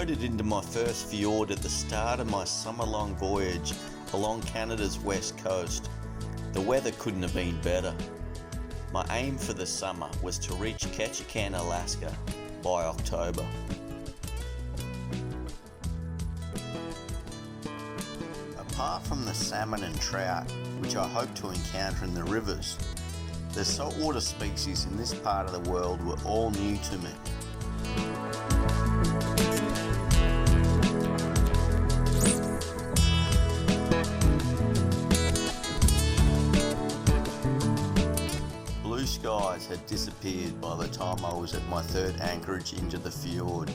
floated into my first fjord at the start of my summer-long voyage along Canada's west coast. The weather couldn't have been better. My aim for the summer was to reach Ketchikan, Alaska by October. Apart from the salmon and trout, which I hope to encounter in the rivers, the saltwater species in this part of the world were all new to me. Blue skies had disappeared by the time I was at my third anchorage into the fjord,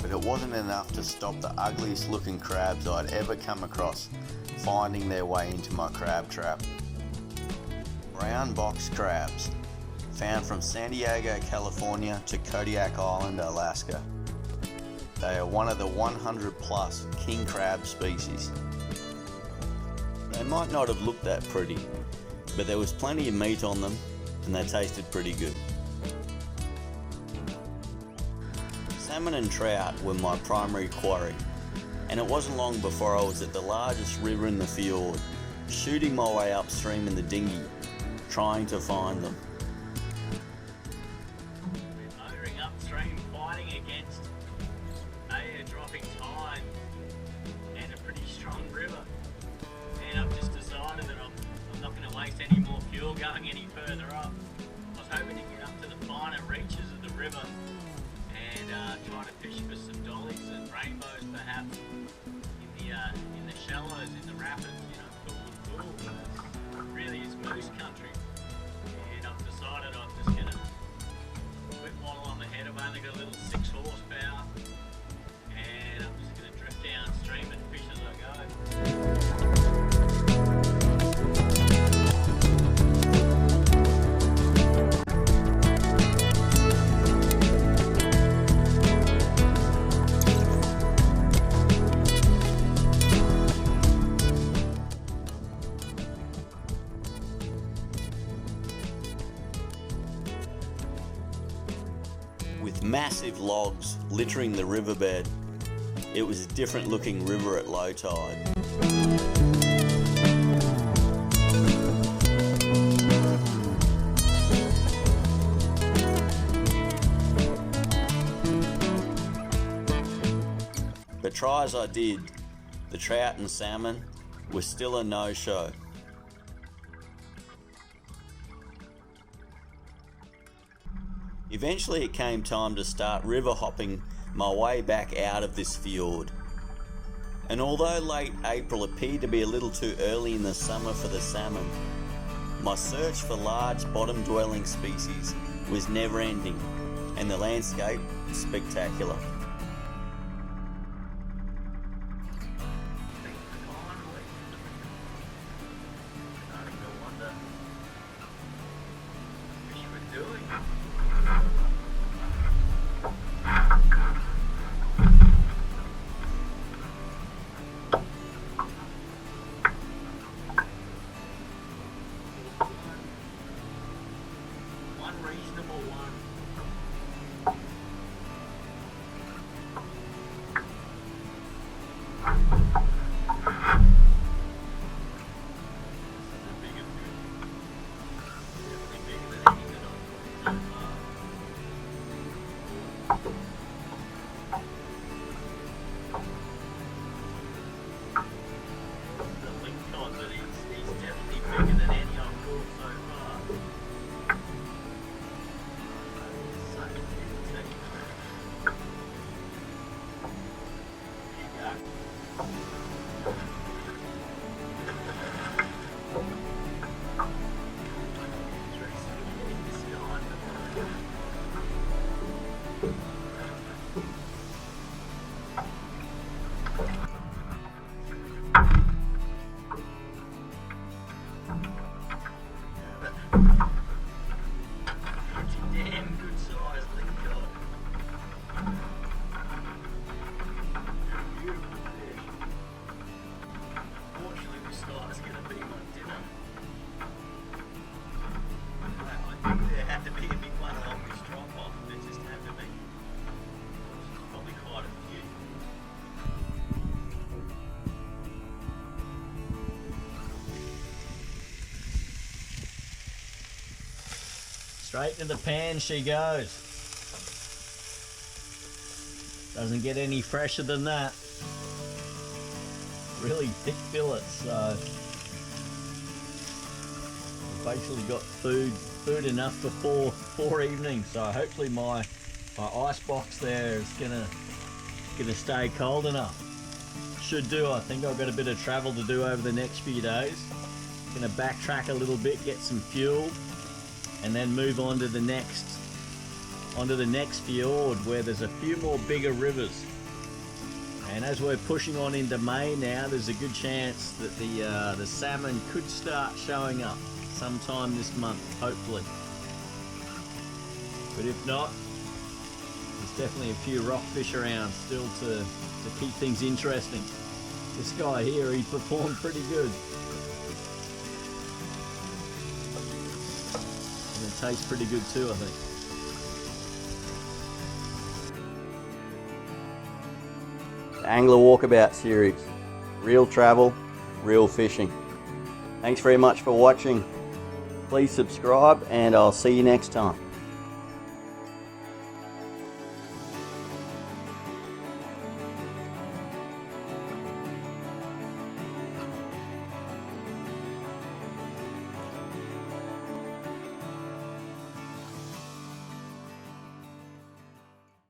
but it wasn't enough to stop the ugliest looking crabs I'd ever come across finding their way into my crab trap. Brown box crabs, found from San Diego, California to Kodiak Island, Alaska. They are one of the 100 plus king crab species. They might not have looked that pretty, but there was plenty of meat on them and they tasted pretty good. Salmon and trout were my primary quarry, and it wasn't long before I was at the largest river in the fjord, shooting my way upstream in the dinghy, trying to find them. We're motoring upstream, fighting against a dropping tide and a pretty strong river. And I've just decided that I'm not going to waste any more fuel going any further up. I was hoping to get up to the finer reaches of the river and try to fish for some dollies and rainbows perhaps in the shallows, in the rapids, cool. Really is moose country. And I've decided I'm just going to whip waddle on the head. I've only got a little 6 horsepower and I'm just going to drift downstream and fish as I go. With massive logs littering the riverbed, it was a different looking river at low tide. But try as I did, the trout and salmon were still a no-show. Eventually it came time to start river hopping my way back out of this fjord. And although late April appeared to be a little too early in the summer for the salmon, my search for large bottom dwelling species was never ending and the landscape spectacular. Straight in the pan she goes. Doesn't get any fresher than that. Really thick fillets, so we've basically got food enough for four evenings. So hopefully my ice box there is gonna stay cold enough. Should do. I think I've got a bit of travel to do over the next few days. Gonna backtrack a little bit, get some fuel, and then move on to the next fjord where there's a few more bigger rivers. And as we're pushing on into May now, there's a good chance that the salmon could start showing up sometime this month, hopefully. But if not, there's definitely a few rockfish around still to keep things interesting. This guy here, he performed pretty good. And it tastes pretty good too, I think. Angler Walkabout Series. Real travel, real fishing. Thanks very much for watching. Please subscribe and I'll see you next time.